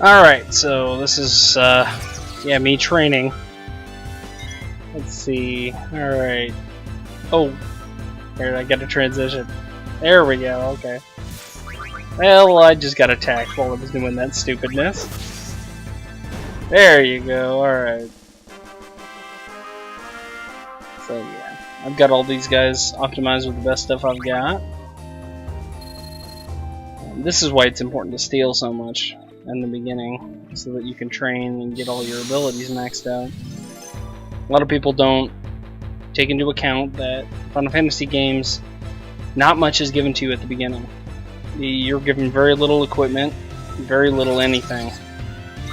Alright, so this is, yeah, me training. Let's see. Alright. Oh, here, I got a transition. There we go, okay. Well, I just got attacked while I was doing that stupidness. There you go, alright. So, yeah. I've got all these guys optimized with the best stuff I've got. And this is why it's important to steal so much in the beginning, so that you can train and get all your abilities maxed out. A lot of people don't take into account that Final Fantasy games, not much is given to you at the beginning. You're given very little equipment, very little anything.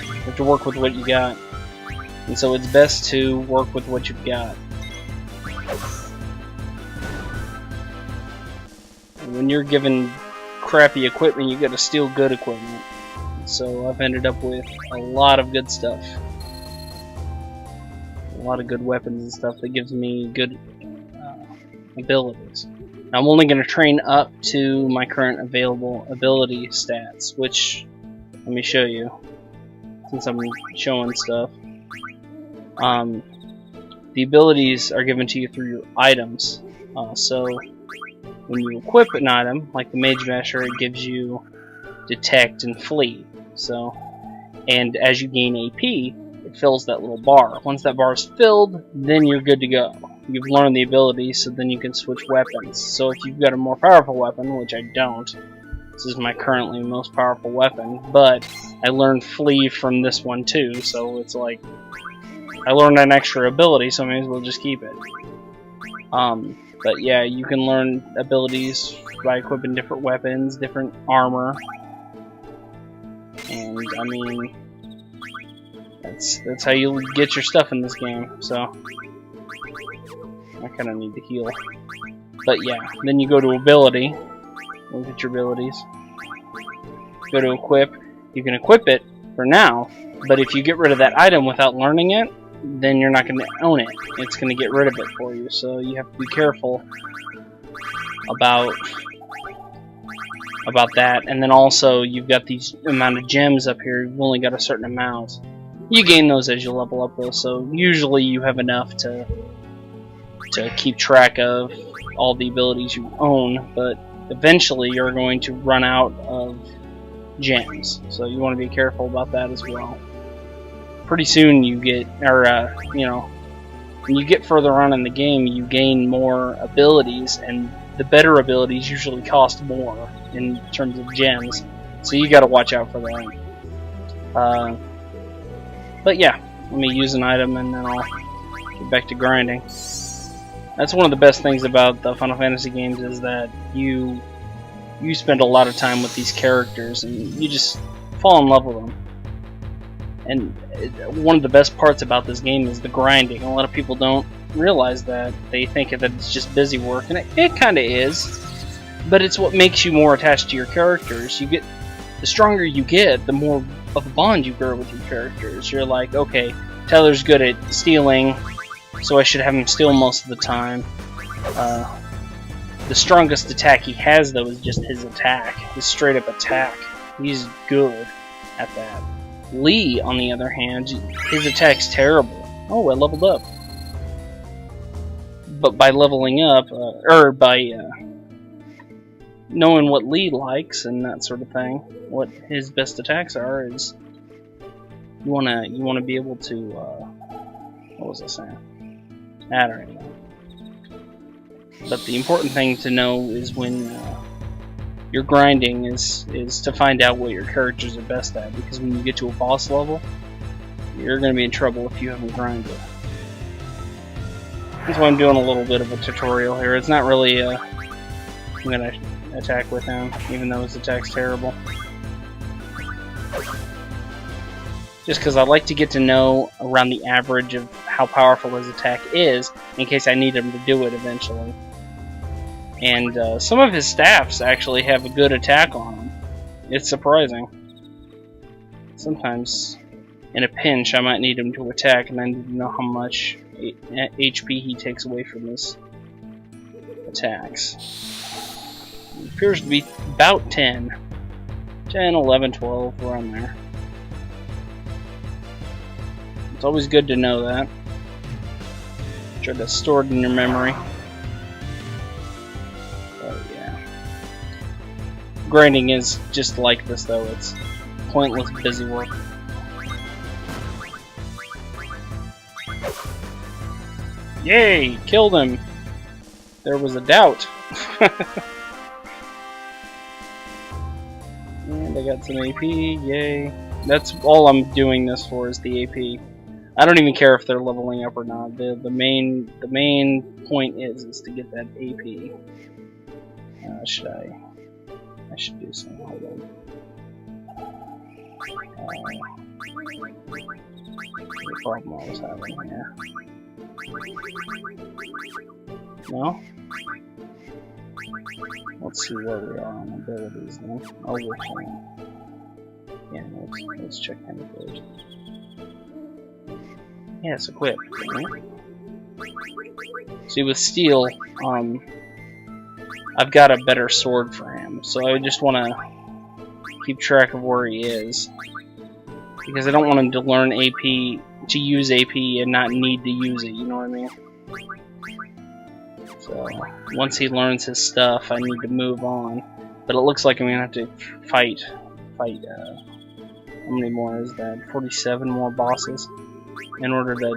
You have to work with what you got. And so it's best to work with what you've got. And when you're given crappy equipment, you gotta steal good equipment. So I've ended up with a lot of good stuff. A lot of good weapons and stuff that gives me good abilities. Now, I'm only going to train up to my current available ability stats, which, let me show you, since I'm showing stuff. The abilities are given to you through your items. So when you equip an item, like the Mage Masher, it gives you Detect and Flee. So, and as you gain AP, it fills that little bar. Once that bar is filled, then you're good to go. You've learned the ability, so then you can switch weapons. So if you've got a more powerful weapon, which I don't, this is my currently most powerful weapon, but I learned Flee from this one too, so it's like, I learned an extra ability, so I may as well just keep it. But yeah, you can learn abilities by equipping different weapons, different armor. And I mean, that's how you get your stuff in this game. So I kind of need to heal. But yeah, then you go to ability. Look at your abilities. Go to equip. You can equip it for now, but if you get rid of that item without learning it, then you're not going to own it. It's going to get rid of it for you. So you have to be careful about that. And then also you've got these amount of gems up here. You've only got a certain amount. You gain those as you level up though, so usually you have enough to keep track of all the abilities you own, but eventually you're going to run out of gems. So you want to be careful about that as well. Pretty soon you get, or you know, when you get further on in the game, you gain more abilities, and the better abilities usually cost more in terms of gems, so you got to watch out for that. But yeah, let me use an item and then I'll get back to grinding. That's one of the best things about the Final Fantasy games, is that you spend a lot of time with these characters and you just fall in love with them. And one of the best parts about this game is the grinding. A lot of people don't realize that. They think that it's just busy work, and it kind of is. But it's what makes you more attached to your characters. The stronger you get, the more of a bond you grow with your characters. You're like, okay, Tyler's good at stealing, so I should have him steal most of the time. The strongest attack he has, though, is just his attack. His straight-up attack. He's good at that. Lee, on the other hand, his attack's terrible. Oh, I leveled up. But by leveling up, or by knowing what Lee likes and that sort of thing, what his best attacks are, is you wanna be able to what was I saying? I don't know. But the important thing to know is when you're grinding is to find out what your characters are best at, because when you get to a boss level, you're gonna be in trouble if you haven't grinded. That's why I'm doing a little bit of a tutorial here. It's not really I'm gonna attack with him, even though his attack's terrible. Just because I like to get to know around the average of how powerful his attack is, in case I need him to do it eventually. And some of his staffs actually have a good attack on them. It's surprising. Sometimes, in a pinch, I might need him to attack, and I need to know how much HP he takes away from his attacks. It appears to be about 10. 10, 11, 12, around there. It's always good to know that. Try to store it in your memory. But yeah. Grinding is just like this though, it's pointless busy work. Yay! Killed him! There was a doubt. And I got some AP, yay. That's all I'm doing this for, is the AP. I don't even care if they're leveling up or not. The main point is to get that AP. I should do something. Hold on. The problem I was having here. No? Let's see where we are on abilities then. Oh, we're fine. Yeah, let's check him first. Yes, equip. Right? See, with steel, I've got a better sword for him, so I just want to keep track of where he is, because I don't want him to learn AP, to use AP and not need to use it. You know what I mean? So once he learns his stuff, I need to move on. But it looks like I'm gonna have to fight. How many more is that? 47 more bosses in order to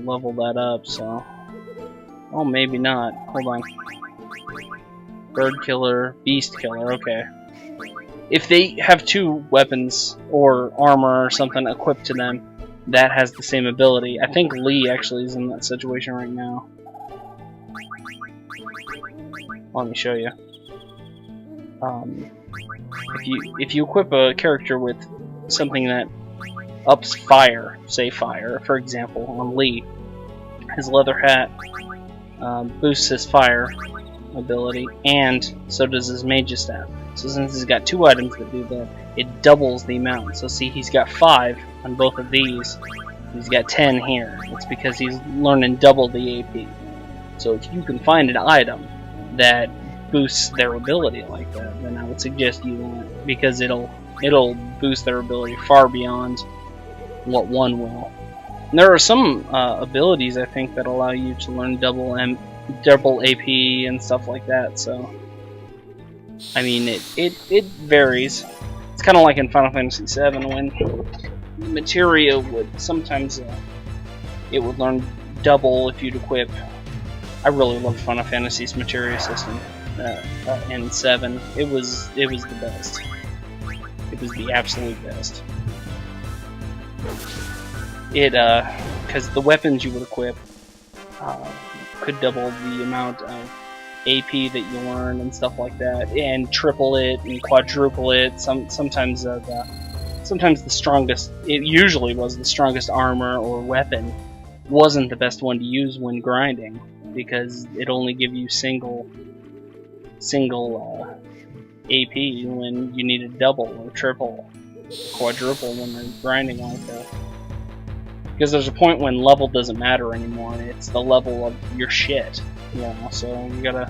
level that up. So, oh, maybe not. Hold on. Bird killer, beast killer. Okay. If they have 2 weapons or armor or something equipped to them, that has the same ability. I think Lee actually is in that situation right now. Let me show you. If you equip a character with something that ups fire, say fire, for example, on Lee, his leather hat boosts his fire ability, and so does his mage's staff. So since he's got 2 items that do that, it doubles the amount. So see, he's got 5 on both of these. He's got 10 here. It's because he's learning double the AP. So if you can find an item that boosts their ability like that, then I would suggest using it, because it'll boost their ability far beyond what one will. And there are some abilities, I think, that allow you to learn double AP and stuff like that. So I mean, it varies. It's kind of like in Final Fantasy VII, when materia would sometimes it would learn double if you'd equip. I really loved Final Fantasy's materia system in 7. It was the best. It was the absolute best. Because the weapons you would equip could double the amount of AP that you learn and stuff like that, and triple it and quadruple it. Sometimes the strongest, it usually was the strongest armor or weapon, wasn't the best one to use when grinding, because it only give you single AP when you needed double or triple, quadruple when you're grinding like that. Because there's a point when level doesn't matter anymore, it's the level of your shit. Yeah, so you gotta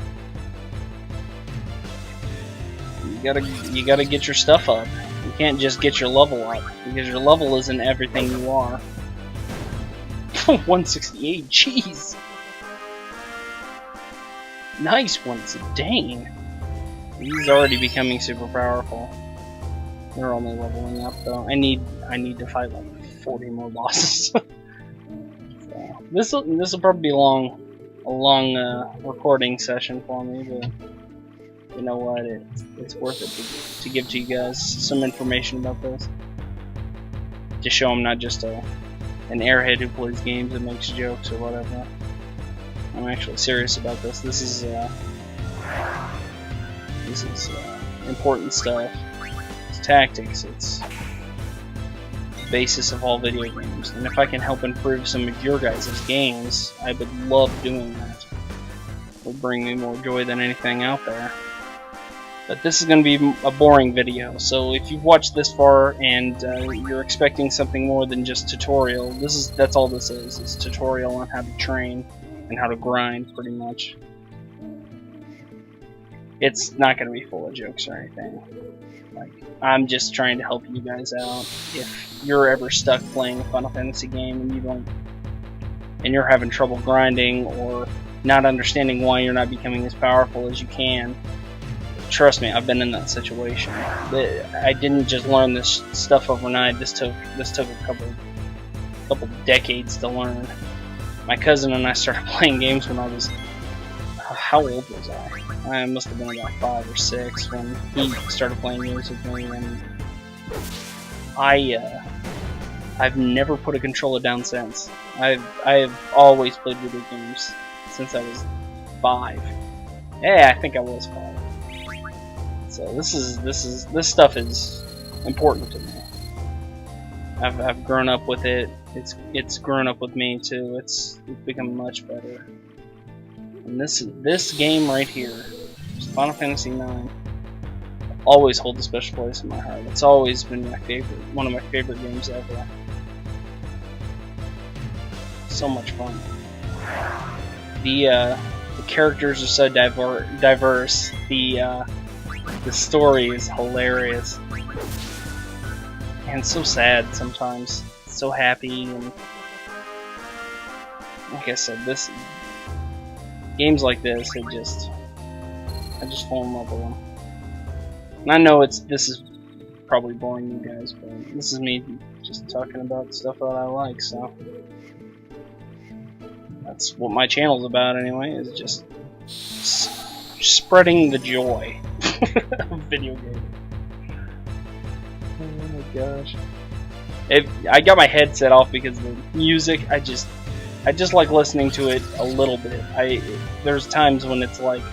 get your stuff up. You can't just get your level up, because your level isn't everything you are. 168, jeez. Nice ones, dang. He's already becoming super powerful. They're only leveling up though. I need to fight like 40 more bosses. So, this will probably be a long recording session for me, but you know what, it's worth it to give to you guys some information about this, to show I'm not just an airhead who plays games and makes jokes or whatever. I'm actually serious about this. This is important stuff. It's tactics. It's the basis of all video games, and if I can help improve some of your guys' games, I would love doing that. It will bring me more joy than anything out there. But this is going to be a boring video, so if you've watched this far and you're expecting something more than just tutorial, that's all this is. It's tutorial on how to train and how to grind, pretty much. it's not going to be full of jokes or anything. Like, I'm just trying to help you guys out. If you're ever stuck playing a Final Fantasy game and you're having trouble grinding or not understanding why you're not becoming as powerful as you can, trust me, I've been in that situation. I didn't just learn this stuff overnight. This took a couple decades to learn. My cousin and I started playing games when I was, how old was I? I must have been about 5 or 6 when he started playing games with me, and I've never put a controller down since. I've always played video games since I was 5. Yeah, I think I was 5. So this stuff is important to me. I've grown up with it. It's grown up with me too. It's become much better. And this game right here, Final Fantasy IX, always holds a special place in my heart. It's always been my favorite, one of my favorite games ever. So much fun. The characters are so diverse. The story is hilarious and so sad sometimes. So happy, and like I said, games like this, I just fall in love with them. And I know this is probably boring you guys, but this is me just talking about stuff that I like, so that's what my channel's about anyway, is just spreading the joy of video games. Oh my gosh. I got my headset off because of the music. I just like listening to it a little bit. There's times when it's like,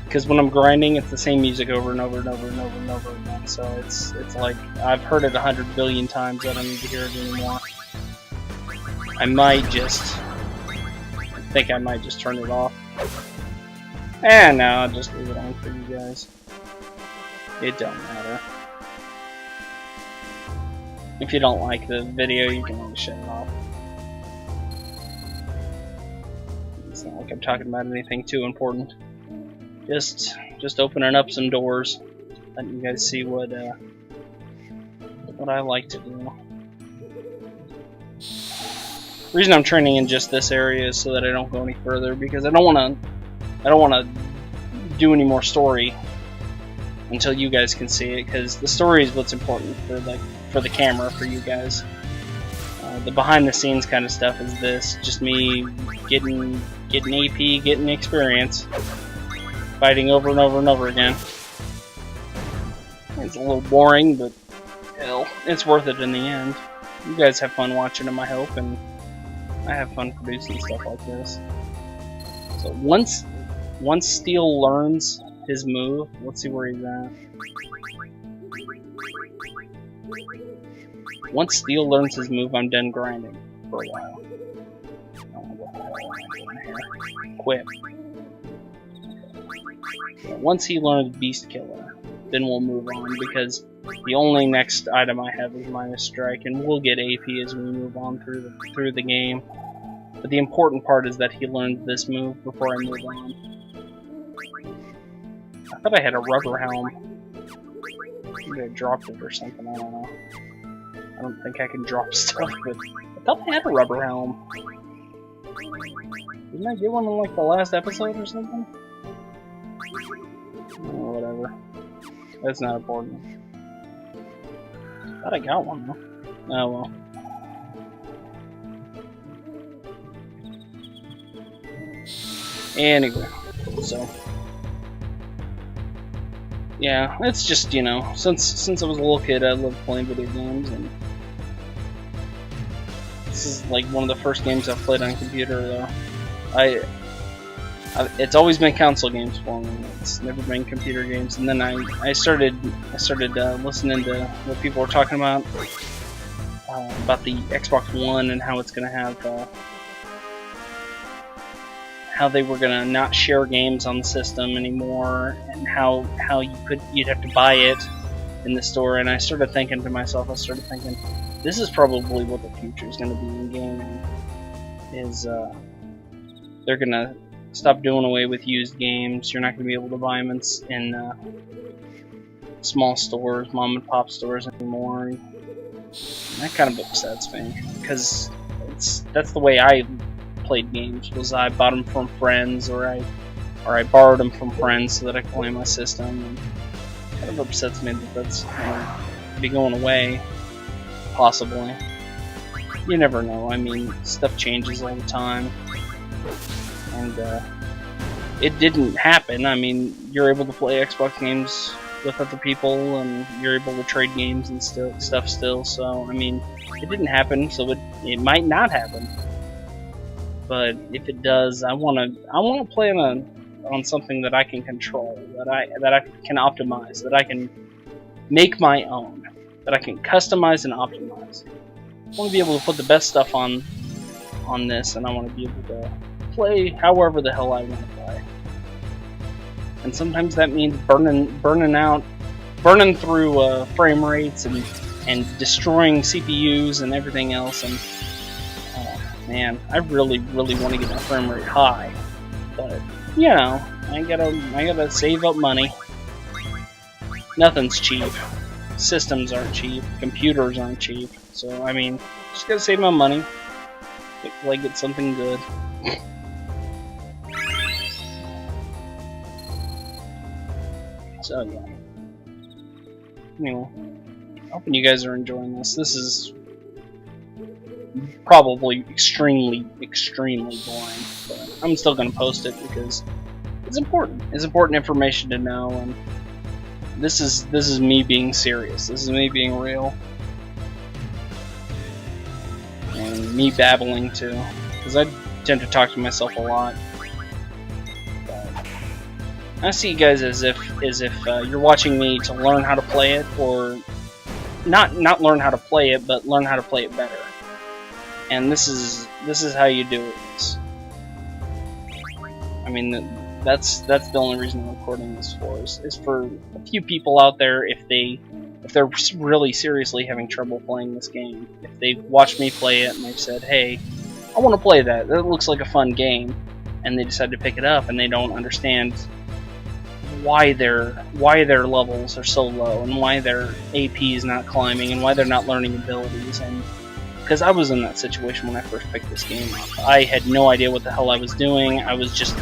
because when I'm grinding, it's the same music over and over and over and over and over again. So it's like I've heard it 100 billion times. I don't need to hear it anymore. I think I might just turn it off. And no, I'll just leave it on for you guys. It don't matter. If you don't like the video, you can always shut it off. It's not like I'm talking about anything too important. Just opening up some doors, letting you guys see what I like to do. The reason I'm training in just this area is so that I don't go any further, because I don't want to do any more story until you guys can see it, because the story is what's important for the camera, for you guys. The behind the scenes kind of stuff is this, just me getting AP, getting experience, fighting over and over and over again. It's a little boring, but hell, it's worth it in the end. You guys have fun watching them, I hope, and I have fun producing stuff like this. So once Steel learns his move, let's see where he's at. Once Steel learns his move, I'm done grinding for a while. Quit. Once he learns Beast Killer, then we'll move on, because the only next item I have is Minus Strike, and we'll get AP as we move on through the game. But the important part is that he learns this move before I move on. I thought I had a rubber helm. Maybe I dropped it or something, I don't know. I don't think I can drop stuff, but I thought I had a rubber helm. Didn't I get one in like the last episode or something? Oh, whatever. That's not important. I thought I got one though. Oh well. Anyway, so yeah, it's just, you know, since I was a little kid, I loved playing video games, and this is like one of the first games I've played on computer. Though it's always been console games for me. It's never been computer games. And then I started listening to what people were talking about the Xbox One and how it's gonna have how they were gonna not share games on the system anymore, and how you'd have to buy it in the store. And I started thinking to myself, this is probably what the future is gonna be in gaming. Is they're gonna stop doing away with used games. You're not going to be able to buy them in small stores, mom and pop stores anymore. And that kind of upsets me, because that's the way I played games. Was I bought them from friends, or I borrowed them from friends so that I could play my system. And it kind of upsets me that that's going to be going away, possibly. You never know. I mean, stuff changes all the time, and it didn't happen. I mean, you're able to play Xbox games with other people, and you're able to trade games and stuff still. So I mean, it didn't happen, so it might not happen. But if it does, I wanna play on something that I can control, that I can optimize, that I can make my own, that I can customize and optimize. I want to be able to put the best stuff on this, and I want to be able to play however the hell I want to play. And sometimes that means burning through frame rates and destroying CPUs and everything else. And man, I really want to get my frame rate high, but you know, I gotta save up money. Nothing's cheap. Systems aren't cheap. Computers aren't cheap. So I mean, just gotta save my money. Like get something good. So yeah. Anyway, hoping you guys are enjoying this. This is probably extremely boring, but I'm still gonna post it because it's important. It's important information to know, and this is me being serious. This is me being real, and me babbling too, because I tend to talk to myself a lot. But I see you guys as if you're watching me to learn how to play it, or not learn how to play it, but learn how to play it better. And this is how you do it. I mean, that's the only reason I'm recording this for, is for a few people out there, if they're really seriously having trouble playing this game, if they've watched me play it and they've said, hey, I want to play that, that looks like a fun game, and they decide to pick it up and they don't understand why their levels are so low, and why their AP is not climbing, and why they're not learning abilities. And because I was in that situation when I first picked this game up. I had no idea what the hell I was doing. I was just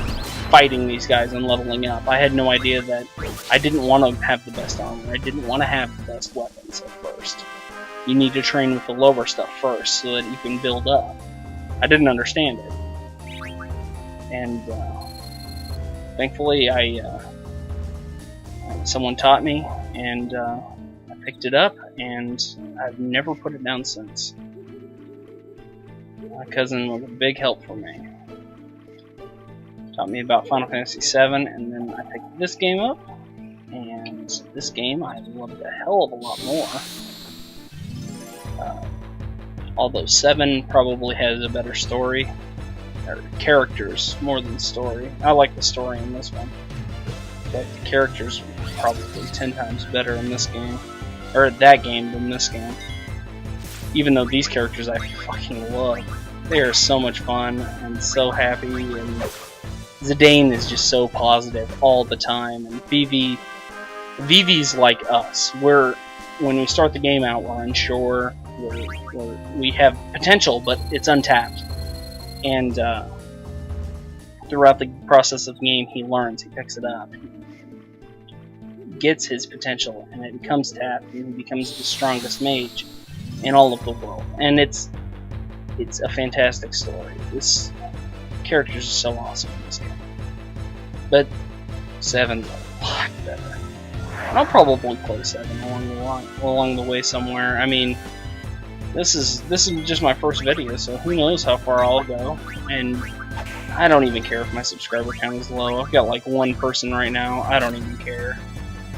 fighting these guys and leveling up. I had no idea that I didn't want to have the best armor. I didn't want to have the best weapons at first. You need to train with the lower stuff first so that you can build up. I didn't understand it. And thankfully someone taught me, and I picked it up, and I've never put it down since. My cousin was a big help for me. Taught me about Final Fantasy VII, and then I picked this game up, and this game I loved a hell of a lot more. Although 7 probably has a better story, or characters more than story. I like the story in this one, but the characters are probably 10 times better in this game, or that game, than this game. Even though these characters I fucking love. They are so much fun and so happy, and Zidane is just so positive all the time, and Vivi's like us. When we start the game out, we're unsure, we have potential, but it's untapped. And throughout the process of the game, he learns, he picks it up, he gets his potential, and it becomes tapped, and he becomes the strongest mage in all of the world. And it's a fantastic story. This characters are so awesome in this game. But 7's a lot better. I'll probably play 7 along the way somewhere. I mean, this is just my first video, so who knows how far I'll go. And I don't even care if my subscriber count is low. I've got like 1 person right now. I don't even care.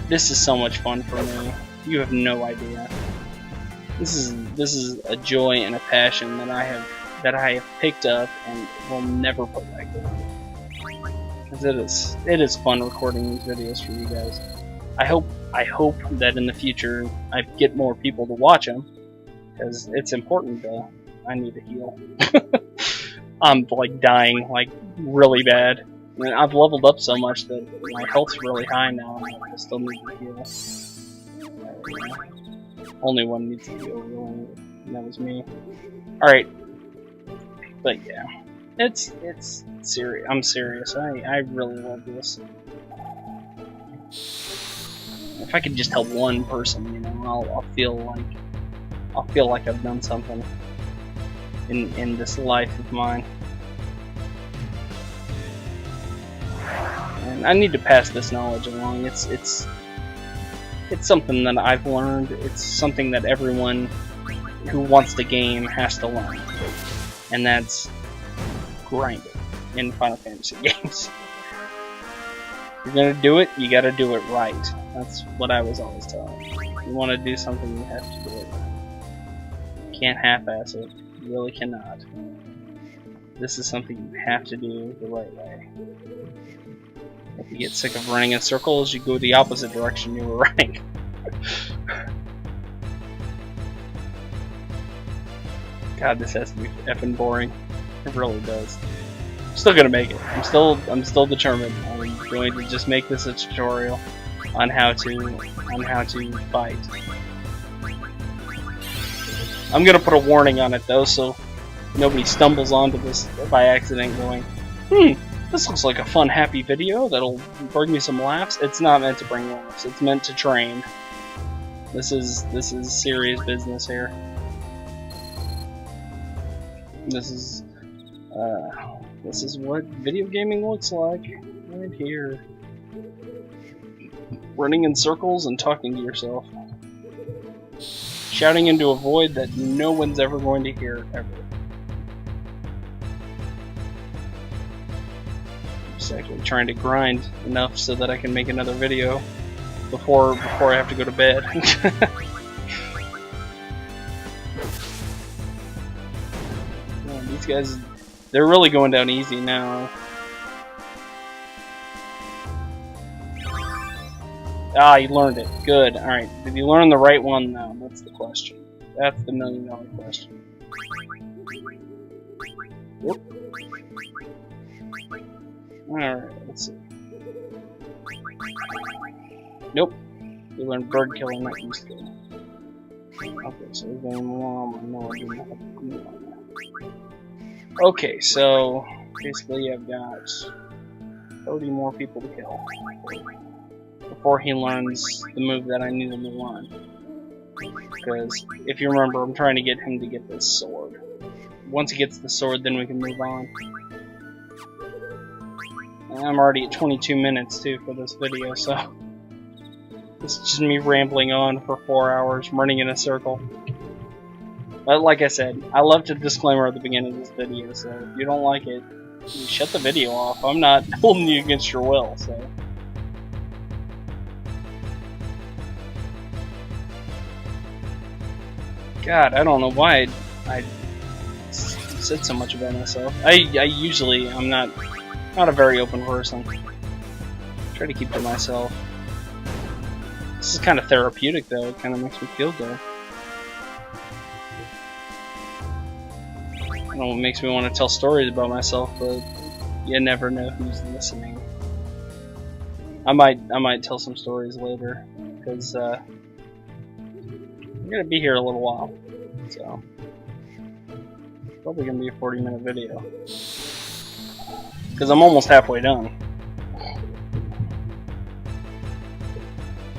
This is so much fun for me. You have no idea. This is a joy and a passion that I have picked up and will never put back down. Because it is fun recording these videos for you guys. I hope that in the future I get more people to watch them, because it's important. I need to heal. I'm like dying like really bad. I mean, I've leveled up so much that my health's really high now, and I still need to heal. Only one needs to heal, really, and that was me. Alright. But yeah. It's serious. I'm serious. I really love this. If I could just help one person, you know, I'll feel like I've done something in this life of mine. And I need to pass this knowledge along. It's something that I've learned. It's something that everyone who wants to game has to learn, and that's grinding in Final Fantasy games. If you're gonna do it, you gotta do it right. That's what I was always taught. If you want to do something, you have to do it right. You can't half-ass it. You really cannot. This is something you have to do the right way. If you get sick of running in circles, you go the opposite direction you were running. God, this has to be effing boring. It really does. I'm still gonna make it. I'm still determined. I'm going to just make this a tutorial on how to fight. I'm gonna put a warning on it though, so nobody stumbles onto this by accident going, this looks like a fun, happy video that'll bring me some laughs. It's not meant to bring laughs. It's meant to train. This is serious business here. This is what video gaming looks like right here. Running in circles and talking to yourself. Shouting into a void that no one's ever going to hear, ever. I'm just actually trying to grind enough so that I can make another video before I have to go to bed. Man, these guys, they're really going down easy now. Ah, you learned it. Good. Alright. Did you learn the right one now? That's the question. That's the million-dollar question. Whoop. Alright, let's see. Nope. You learned bird killing, not beast killing. Okay, so we're going wrong. No, I do not have to do that. Okay, so basically I've got 30 more people to kill before he learns the move that I need him to learn. Because if you remember, I'm trying to get him to get this sword. Once he gets the sword, then we can move on. And I'm already at 22 minutes too for this video, so it's just me rambling on for 4 hours, running in a circle. But like I said, I left a disclaimer at the beginning of this video, so if you don't like it, you shut the video off. I'm not holding you against your will, so. God, I don't know why I said so much about myself. I'm not a very open person. I try to keep to myself. This is kind of therapeutic though, it kind of makes me feel good. I don't know what makes me want to tell stories about myself, but you never know who's listening. I might tell some stories later, because I'm gonna be here a little while, so probably gonna be a 40-minute video, because I'm almost halfway done.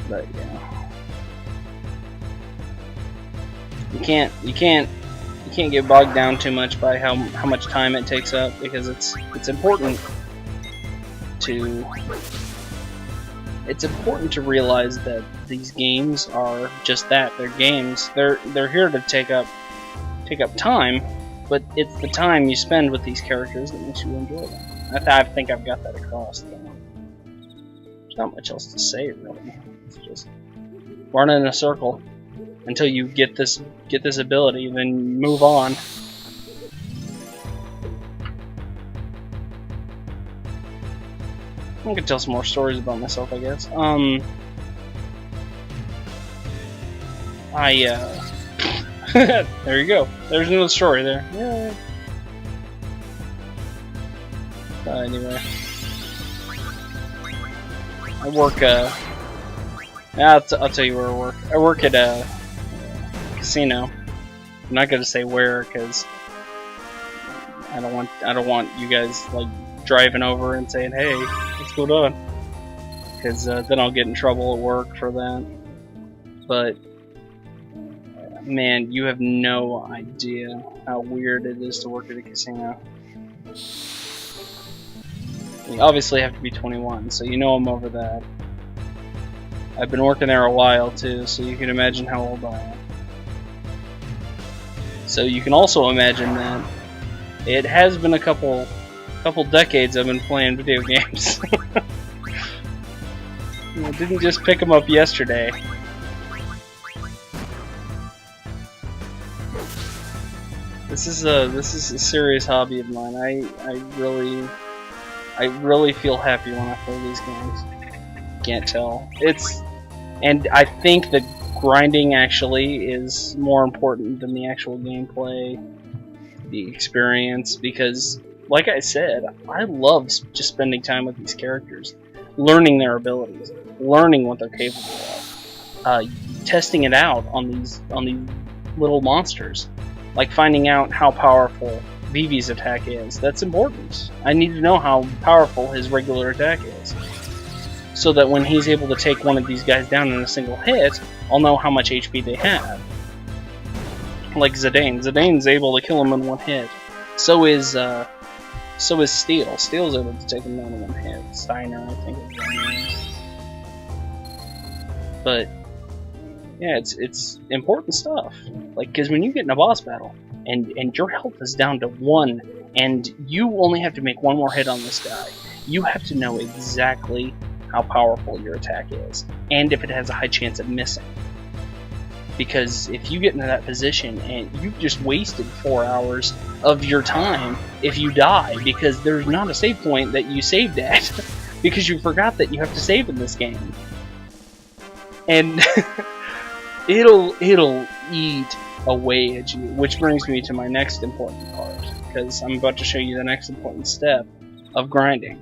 But yeah, you can't get bogged down too much by how much time it takes up, because it's important to realize that these games are just that. They're games. They're here to take up time, but it's the time you spend with these characters that makes you enjoy them. I think I've got that across. There's not much else to say really. It's just run in a circle until you get this ability, then move on. I can tell some more stories about myself, I guess. There you go. There's another story there. Yeah. Anyway, I work. I'll tell you where I work. I work at a casino. I'm not gonna say where because I don't want you guys like driving over and saying, "Hey, what's going on?" Because then I'll get in trouble at work for that. But man, you have no idea how weird it is to work at a casino. You obviously have to be 21, so you know I'm over that. I've been working there a while too, so you can imagine how old I am. So you can also imagine that it has been a couple decades I've been playing video games. I didn't just pick them up yesterday. This is a serious hobby of mine. I really feel happy when I play these games. Can't tell. And I think the grinding actually is more important than the actual gameplay, the experience, because like I said, I love just spending time with these characters, learning their abilities, learning what they're capable of, testing it out on these little monsters, like finding out how powerful Vivi's attack is. That's important. I need to know how powerful his regular attack is, so that when he's able to take one of these guys down in a single hit, I'll know how much HP they have. Like Zidane. Zidane's able to kill him in one hit. So is Steel. Steel's able to take him down in one hit. Steiner, I think is his name. But yeah, it's important stuff. Like, because when you get in a boss battle and your health is down to 1, and you only have to make one more hit on this guy, you have to know exactly how powerful your attack is, and if it has a high chance of missing. Because if you get into that position and you've just wasted 4 hours of your time if you die, because there's not a save point that you saved at, because you forgot that you have to save in this game. And it'll eat away at you, which brings me to my next important part, because I'm about to show you the next important step of grinding.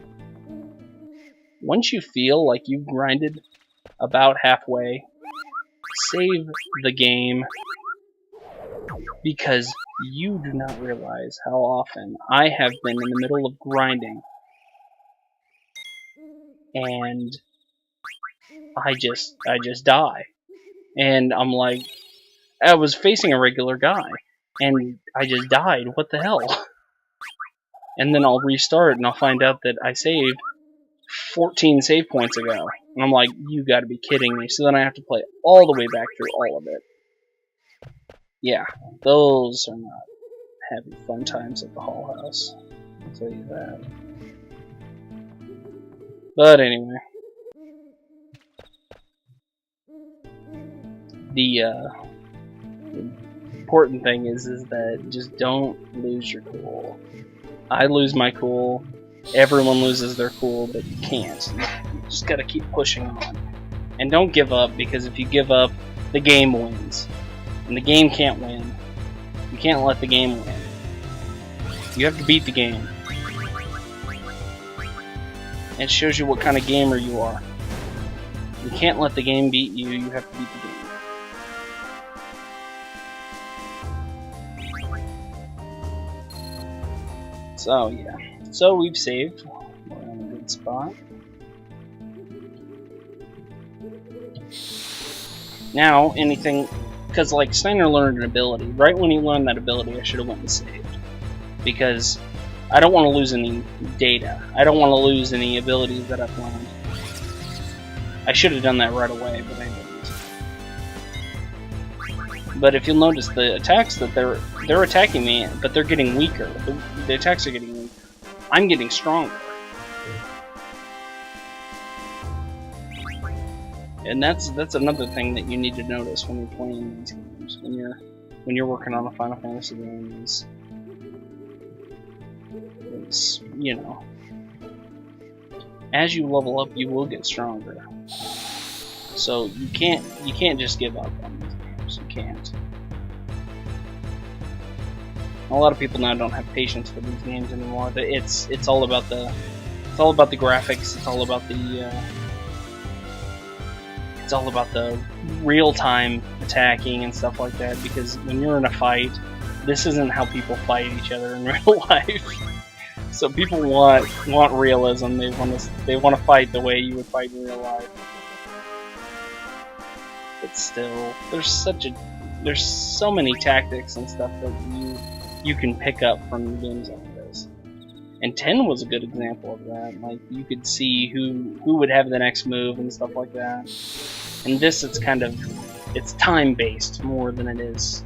Once you feel like you've grinded about halfway, save the game, because you do not realize how often I have been in the middle of grinding and I just die. And I'm like, I was facing a regular guy and I just died, what the hell? And then I'll restart and I'll find out that I saved 14 save points ago. And I'm like, you gotta be kidding me. So then I have to play all the way back through all of it. Yeah, those are not having fun times at the Hall House. I'll tell you that. But anyway. The important thing is that just don't lose your cool. I lose my cool. Everyone loses their cool, but you can't. You just gotta keep pushing on. And don't give up, because if you give up, the game wins. And the game can't win. You can't let the game win. You have to beat the game. It shows you what kind of gamer you are. You can't let the game beat you, you have to beat the game. So, yeah. So, we've saved. We're in a good spot. Now, anything... Because, like, Steiner learned an ability. Right when he learned that ability, I should have went and saved. Because I don't want to lose any data. I don't want to lose any abilities that I've learned. I should have done that right away, but I didn't. But if you'll notice, the attacks that they're attacking me, but they're getting weaker. The attacks are getting weaker. I'm getting stronger. And that's another thing that you need to notice when you're playing these games, when you're working on a Final Fantasy game is you know, as you level up, you will get stronger. So you can't just give up on these games. You can't. A lot of people now don't have patience for these games anymore. It's all about the graphics. It's all about it's all about the real-time attacking and stuff like that, because when you're in a fight, this isn't how people fight each other in real life. So people want realism. They want to fight the way you would fight in real life. But still, there's so many tactics and stuff that you can pick up from games like this. And 10 was a good example of that. Like, you could see who would have the next move and stuff like that. And this, it's time-based more than it is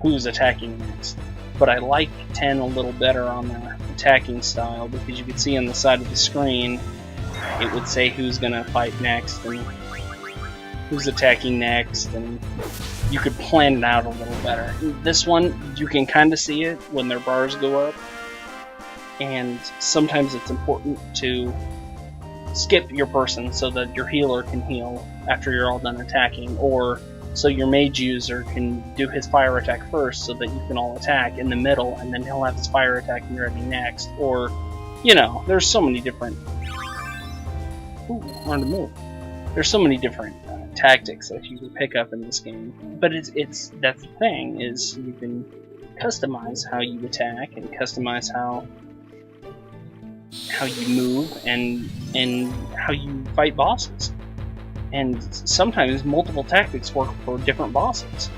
who's attacking next. But I like 10 a little better on the attacking style, because you could see on the side of the screen, it would say who's gonna fight next and who's attacking next, and you could plan it out a little better. This one, you can kind of see it when their bars go up, and sometimes it's important to skip your person so that your healer can heal after you're all done attacking, or so your mage user can do his fire attack first so that you can all attack in the middle, and then he'll have his fire attack ready next. Or, you know, there's so many different... Ooh, on the move. There's so many different tactics that you can pick up in this game. But that's the thing, is you can customize how you attack and customize how you move and how you fight bosses. And sometimes multiple tactics work for different bosses.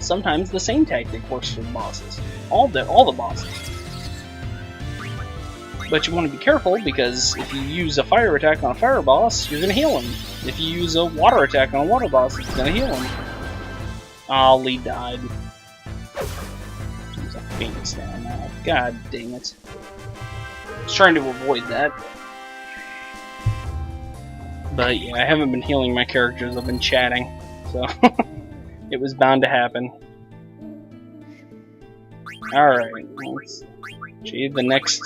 Sometimes the same tactic works for the bosses. All the bosses. But you want to be careful, because if you use a fire attack on a fire boss, you're going to heal him. If you use a water attack on a water boss, it's going to heal him. Oh, Lee died. He's a Phoenix now. God dang it. I was trying to avoid that. But yeah, I haven't been healing my characters, I've been chatting, so it was bound to happen. Alright, let's achieve the next,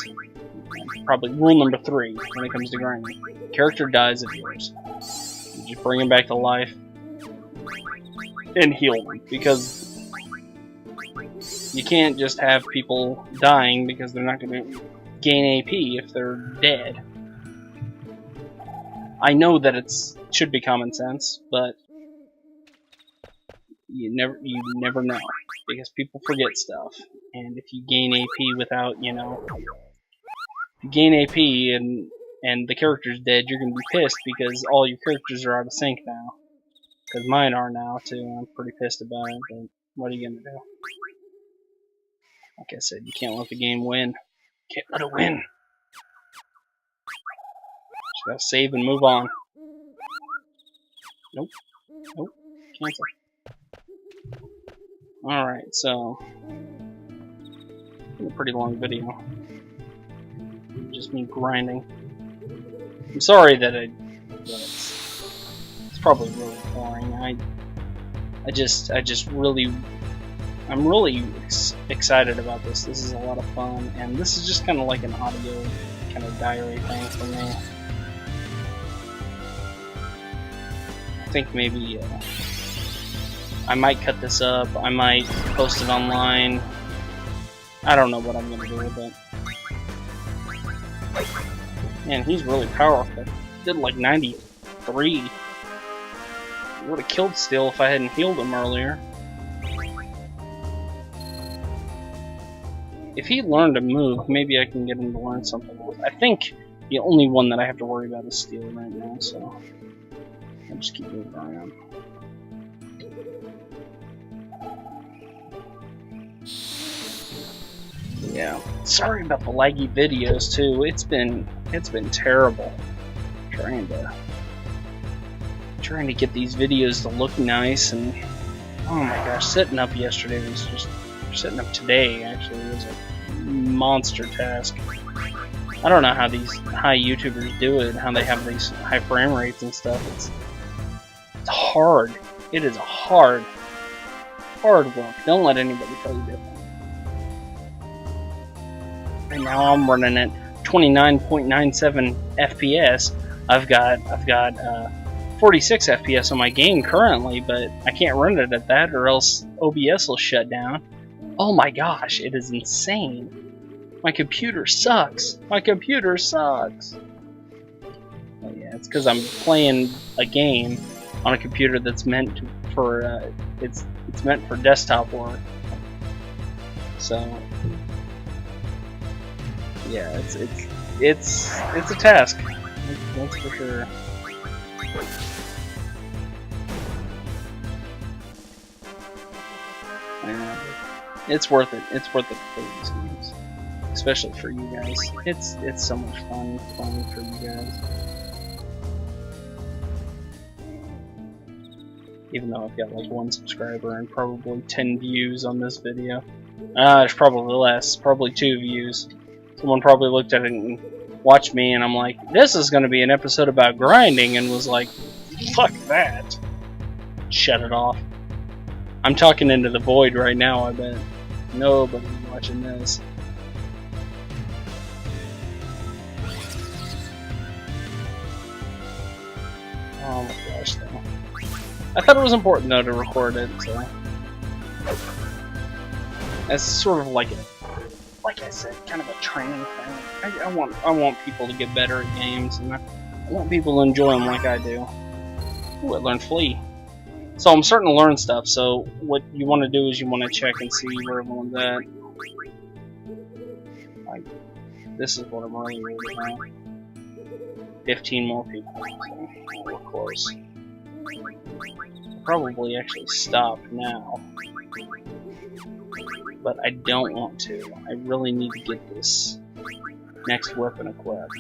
probably rule number 3 when it comes to grinding. Character dies of yours. You just bring him back to life and heal them, because you can't just have people dying because they're not going to gain AP if they're dead. I know that it should be common sense, but you never know, because people forget stuff. And if you gain AP without, you know, if you gain AP and the character's dead, you're gonna be pissed because all your characters are out of sync now. Because mine are now too, and I'm pretty pissed about it. But what are you gonna do? Like I said, you can't let the game win. Can't let it win. Just gotta save and move on. Nope. Nope. Cancel. Alright, so... a pretty long video. Just me grinding. I'm sorry that it's probably really boring. I'm really excited about this. This is a lot of fun, and this is just kind of like an audio kind of diary thing for me. I think maybe I might cut this up. I might post it online. I don't know what I'm gonna do with it. Man, he's really powerful. Did like 93. Would have killed Steel if I hadn't healed him earlier. If he learned a move, maybe I can get him to learn something else. I think the only one that I have to worry about is Steel right now, so I'll just keep moving around. Yeah, sorry about the laggy videos too. It's been terrible trying to get these videos to look nice, and oh my gosh, setting up yesterday was just setting up today actually was a monster task. I don't know how these high YouTubers do it, how they have these high frame rates and stuff. It's hard. It is a hard work. Don't let anybody tell you different. And now I'm running at 29.97 FPS. I've got 46 FPS on my game currently, but I can't run it at that or else OBS will shut down. Oh my gosh, it is insane. My computer sucks. My computer sucks. Oh yeah, it's because I'm playing a game on a computer that's meant for it's meant for desktop work. So yeah, it's a task. That's for sure. Yeah, it's worth it. It's worth it for these games, especially for you guys. It's so much fun for you guys. Even though I've got like 1 subscriber and probably 10 views on this video. There's probably less, probably 2 views. Someone probably looked at it and watched me, and I'm like, this is going to be an episode about grinding, and was like, fuck that. Shut it off. I'm talking into the void right now, I bet. Nobody's watching this. Oh my gosh, though. I thought it was important, though, to record it, so... As sort of like I said, kind of a training thing. I want people to get better at games, and I want people to enjoy them like I do. Ooh, I learned Flee. So I'm starting to learn stuff, so what you want to do is you want to check and see where everyone's at. Like, this is what I'm really worried about. 15 more people. So we're close. I'll probably actually stop now. But I don't want to. I really need to get this next weapon equipped.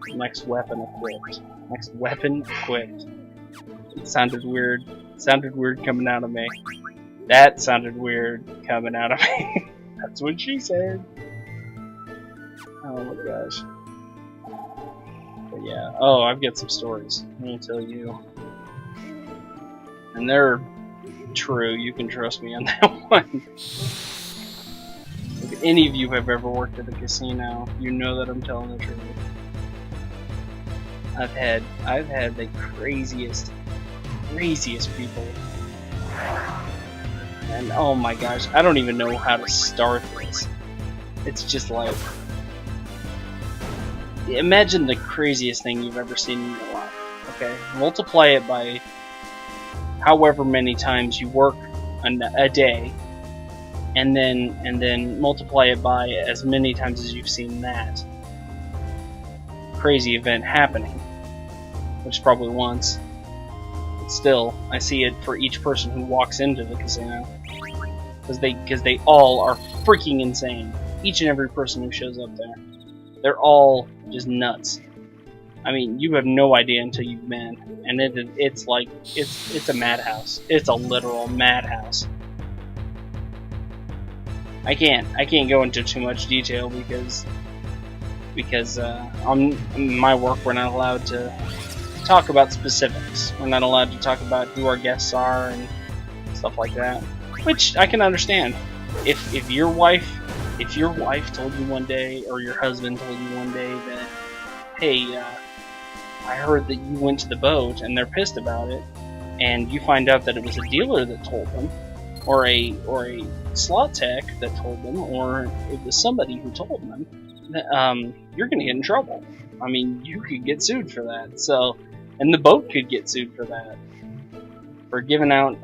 Next weapon equipped. Next weapon equipped. It sounded weird. It sounded weird coming out of me. That sounded weird coming out of me. That's what she said. Oh my gosh. But yeah. Oh, I've got some stories. I'm gonna tell you. And they're true. You can trust me on that one. If any of you have ever worked at a casino, you know that I'm telling the truth. I've had the craziest people, and oh my gosh, I don't even know how to start this. It's just like, imagine the craziest thing you've ever seen in your life. Okay, multiply it by however many times you work a day. And then multiply it by as many times as you've seen that crazy event happening, which is probably once. But still, I see it for each person who walks into the casino, because they all are freaking insane. Each and every person who shows up there, they're all just nuts. I mean, you have no idea until you've been, and it's like it's a madhouse. It's a literal madhouse. I can't go into too much detail because on my work we're not allowed to talk about specifics. We're not allowed to talk about who our guests are and stuff like that, which I can understand. If your wife told you one day, or your husband told you one day that, hey, I heard that you went to the boat, and they're pissed about it, and you find out that it was a dealer that told them, or a slot tech that told them, or it was somebody who told them, you're going to get in trouble. I mean, you could get sued for that. So, and the boat could get sued for that, for giving out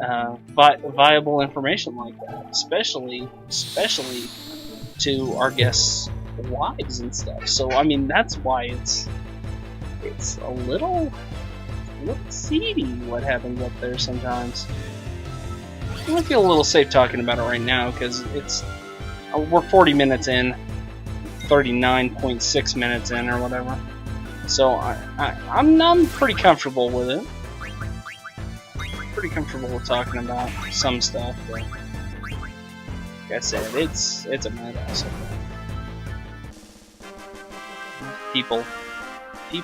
viable information like that, especially to our guests' wives and stuff. So, I mean, that's why it's a little seedy what happens up there sometimes. I feel a little safe talking about it right now because we're 40 minutes in, 39.6 minutes in, or whatever. So I'm pretty comfortable with it. Pretty comfortable with talking about some stuff, but like I said, it's a madhouse. People, you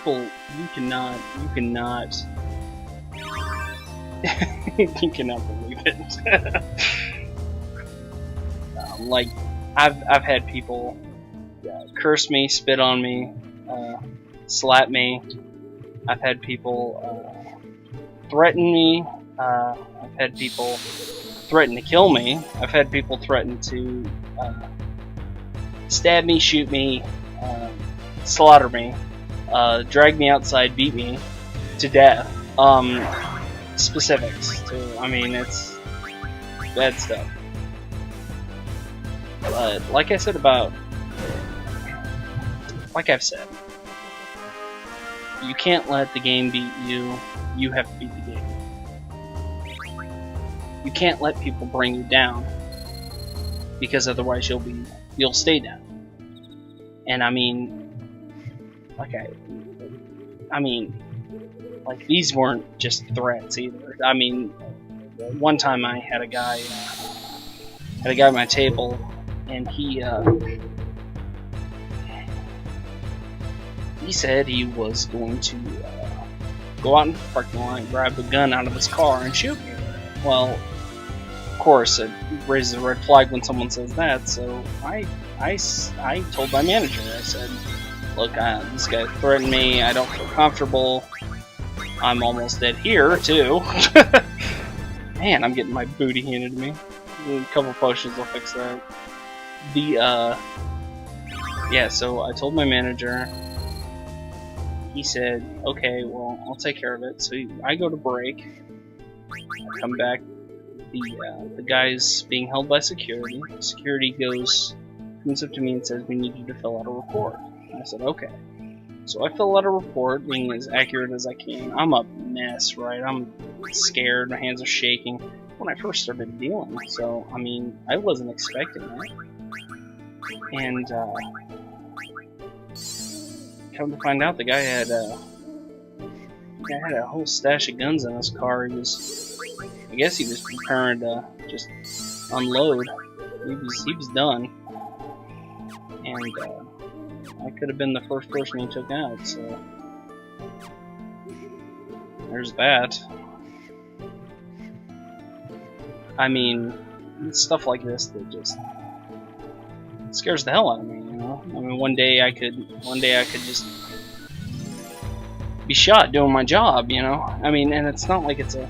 cannot you cannot believe it. Like, I've had people curse me, spit on me, slap me. I've had people threaten me. I've had people threaten to kill me. I've had people threaten to stab me, shoot me, slaughter me, drag me outside, beat me to death. specifics too. I mean, it's bad stuff. But like I've said, you can't let the game beat you. You have to beat the game. You can't let people bring you down, because otherwise you'll stay down. And I mean, like these weren't just threats either. I mean, one time I had a guy at my table, and he said he was going to go out in the parking lot and grab a gun out of his car and shoot me. Well, of course, it raises a red flag when someone says that. So I told my manager. I said, "Look, this guy threatened me. I don't feel comfortable. I'm almost dead here too." Man, I'm getting my booty handed to me. A couple potions will fix that. Yeah. So I told my manager. He said, "Okay, well, I'll take care of it." So I go to break. I come back. The guy's being held by security. Security comes up to me and says, "We need you to fill out a report." And I said, "Okay." So I fill out a report, being as accurate as I can. I'm a mess, right? I'm scared. My hands are shaking. When I first started dealing, so I mean, I wasn't expecting that. And come to find out, the guy had a whole stash of guns in his car. I guess he was preparing to just unload. He was done, and I could have been the first person he took out. So there's that. I mean, stuff like this that just scares the hell out of me. You know, I mean, one day I could just be shot doing my job. You know, I mean, and it's not like it's a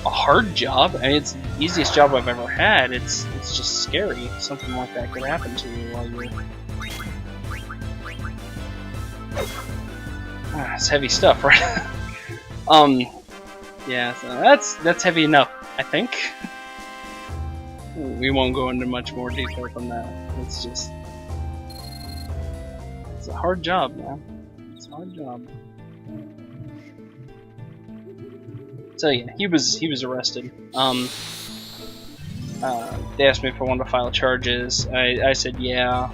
hard job. I mean, it's the easiest job I've ever had. It's just scary. Something like that could happen to you while you're. It's heavy stuff, right? Yeah. So that's heavy enough, I think. We won't go into much more detail from that. It's a hard job, man. It's a hard job. So yeah, he was arrested. They asked me if I wanted to file charges. I said yeah.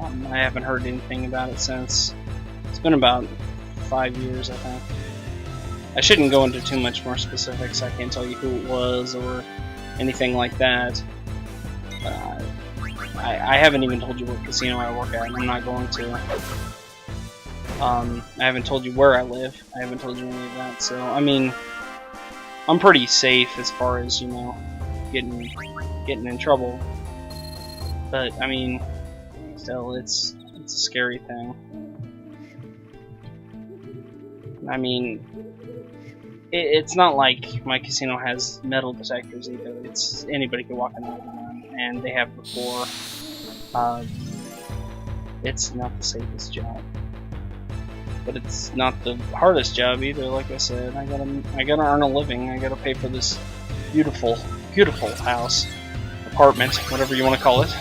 I haven't heard anything about it since. It's been about 5 years, I think. I shouldn't go into too much more specifics. I can't tell you who it was or anything like that. I haven't even told you what casino I work at, and I'm not going to. I haven't told you where I live. I haven't told you any of that. So, I mean, I'm pretty safe as far as, you know, getting in trouble. But, I mean, still, it's a scary thing. I mean, it's not like my casino has metal detectors either. It's anybody can walk in there, and they have before. It's not the safest job, but it's not the hardest job either. Like I said, I gotta earn a living. I gotta pay for this beautiful house, apartment, whatever you want to call it.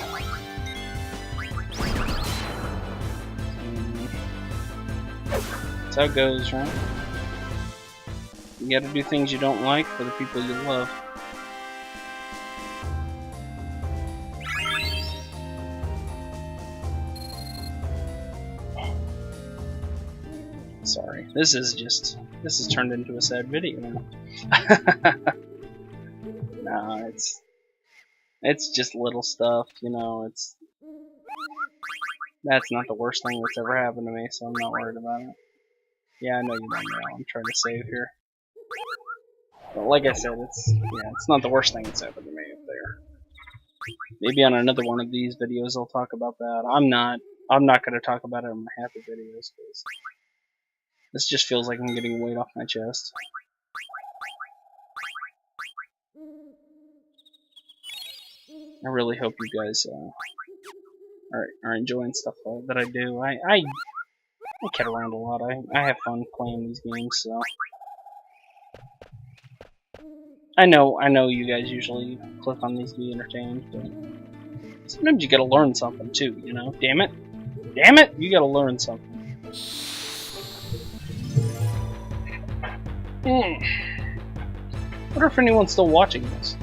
That's how it goes, right? You gotta do things you don't like for the people you love. Sorry, this is turned into a sad video now. No, it's just little stuff, you know. That's not the worst thing that's ever happened to me, so I'm not worried about it. Yeah, I know you don't know. I'm trying to save here. But like I said, it's not the worst thing that's happened to me up there. Maybe on another one of these videos I'll talk about that. I'm not going to talk about it in my happy videos, because this just feels like I'm getting weight off my chest. I really hope you guys are enjoying stuff that I do. I kid around a lot. I have fun playing these games, so I know you guys usually click on these to be entertained, but sometimes you gotta learn something too, you know? Damn it, you gotta learn something. Wonder if anyone's still watching this.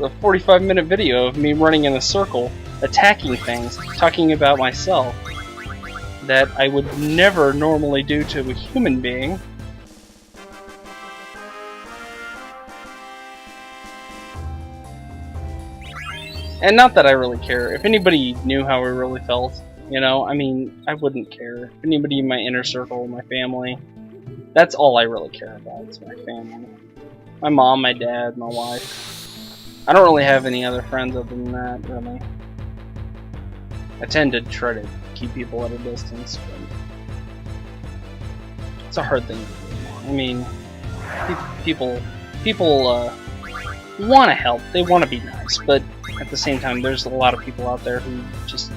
A 45-minute video of me running in a circle, attacking things, talking about myself that I would never normally do to a human being. And not that I really care. If anybody knew how I really felt, you know, I mean, I wouldn't care. If anybody in my inner circle, my family, that's all I really care about is my family. My mom, my dad, my wife. I don't really have any other friends other than that, really. I tend to try to keep people at a distance, but it's a hard thing to do. I mean, people want to help, they want to be nice, but at the same time, there's a lot of people out there who just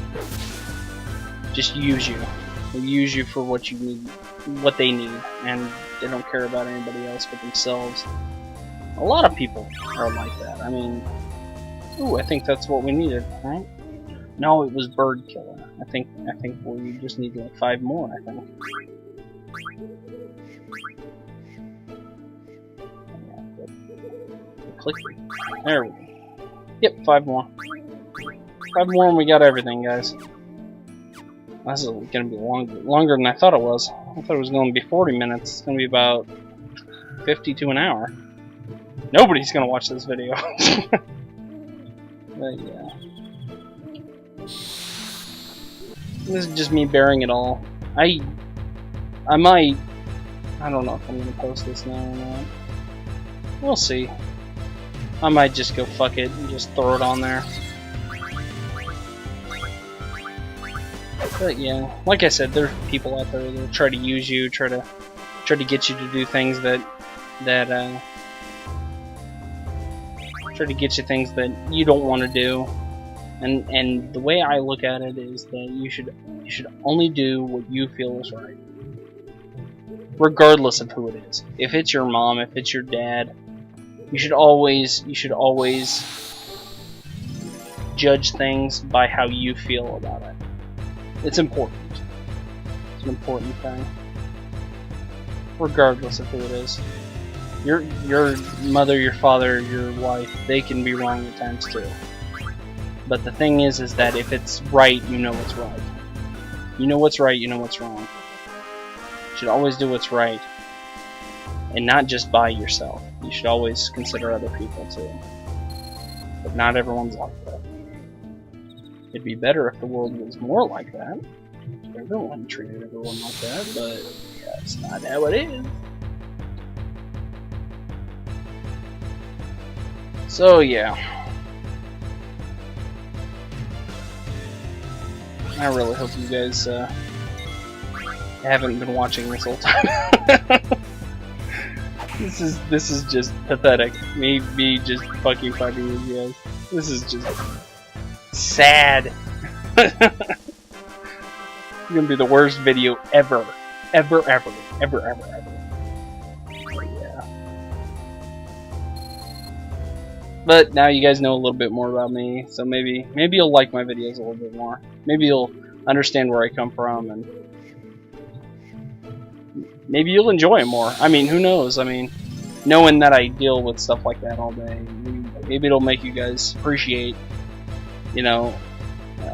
use you. They use you for what you need, what they need, and they don't care about anybody else but themselves. A lot of people are like that. I mean, ooh, I think that's what we needed, right? No, it was bird killer. I think we just need like 5 more. I think. Click. There we go. Yep, 5 more. 5 more and we got everything, guys. This is gonna be longer than I thought it was. I thought it was gonna be 40 minutes. It's gonna be about 50 to an hour. Nobody's gonna watch this video. But yeah. This is just me bearing it all. I might... I don't know if I'm gonna post this now or not. We'll see. I might just go fuck it and just throw it on there. But yeah, like I said, there's people out there that try to use you, try to get you to do things that try to get you things that you don't want to do. And the way I look at it is that you should only do what you feel is right, regardless of who it is. If it's your mom, if it's your dad, you should always judge things by how you feel about it. It's important. It's an important thing, regardless of who it is. Your mother, your father, your wife, they can be wrong at times too. But the thing is that if it's right, you know what's right. You know what's right, you know what's wrong. You should always do what's right. And not just by yourself. You should always consider other people too. But not everyone's like that. It'd be better if the world was more like that. If everyone treated everyone like that, but that's not how it is. So yeah. I really hope you guys haven't been watching this whole time. This is just pathetic. Me just fucking fighting with you guys. This is just sad. It's gonna be the worst video ever. Ever. But yeah. But now you guys know a little bit more about me, so maybe you'll like my videos a little bit more. Maybe you'll understand where I come from, and maybe you'll enjoy it more. I mean, who knows? I mean, knowing that I deal with stuff like that all day, maybe it'll make you guys appreciate, you know,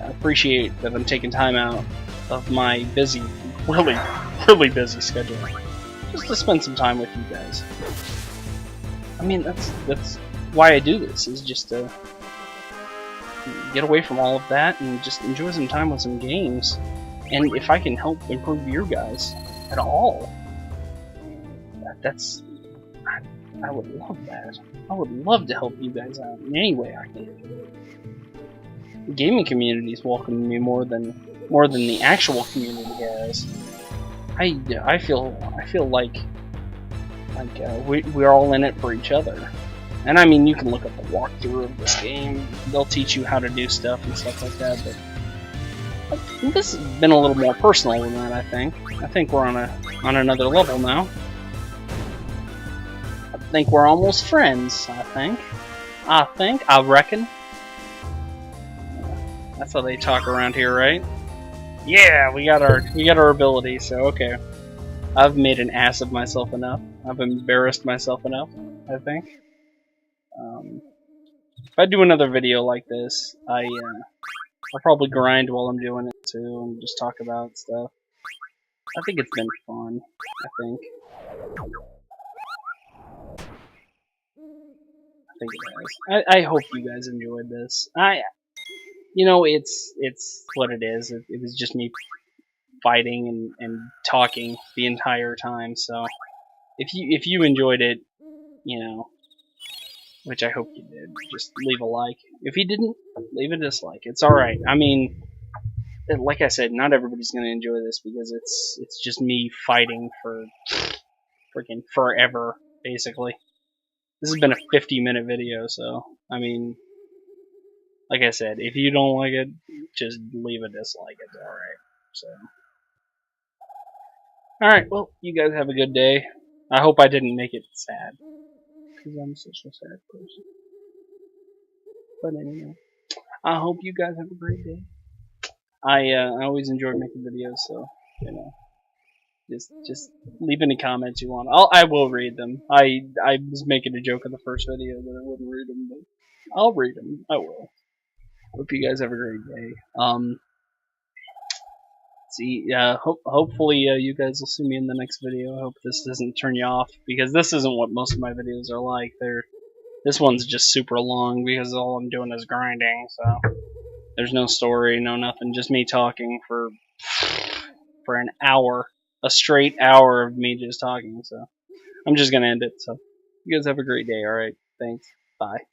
appreciate that I'm taking time out of my busy, really busy schedule just to spend some time with you guys. I mean, that's why I do this, is just to get away from all of that and just enjoy some time with some games. And if I can help improve your guys at all, I would love that. I would love to help you guys out in any way I can. The gaming community's welcomed me more than the actual community has. I feel like we're all in it for each other. And I mean, you can look up a walkthrough of this game. They'll teach you how to do stuff and stuff like that. But This has been a little more personal than that, I think. I think we're on another level now. I think we're almost friends, I reckon. That's how they talk around here, right? Yeah, we got our ability, so okay. I've made an ass of myself enough. I've embarrassed myself enough, I think. If I do another video like this, I'll probably grind while I'm doing it too, and just talk about stuff. I think it's been fun. I think it has. I hope you guys enjoyed this. You know, it's what it is. It was just me fighting and talking the entire time. So if you enjoyed it, you know, which I hope you did, just leave a like. If you didn't, leave a dislike. It's all right. I mean, like I said, not everybody's gonna enjoy this because it's just me fighting for freaking forever, basically. This has been a 50-minute video, so I mean, like I said, if you don't like it, just leave a dislike. It's all right. So, all right. Well, you guys have a good day. I hope I didn't make it sad, because I'm such a sad person. But anyway, I hope you guys have a great day. I always enjoy making videos, so you know, just leave any comments you want. I will read them. I was making a joke in the first video that I wouldn't read them, but I'll read them. I will. Hope you guys have a great day. Hopefully you guys will see me in the next video. I hope this doesn't turn you off, because this isn't what most of my videos are like. This one's just super long because all I'm doing is grinding, so there's no story, no nothing, just me talking for an hour, a straight hour of me just talking. So I'm just gonna end it. So you guys have a great day. All right, thanks. Bye.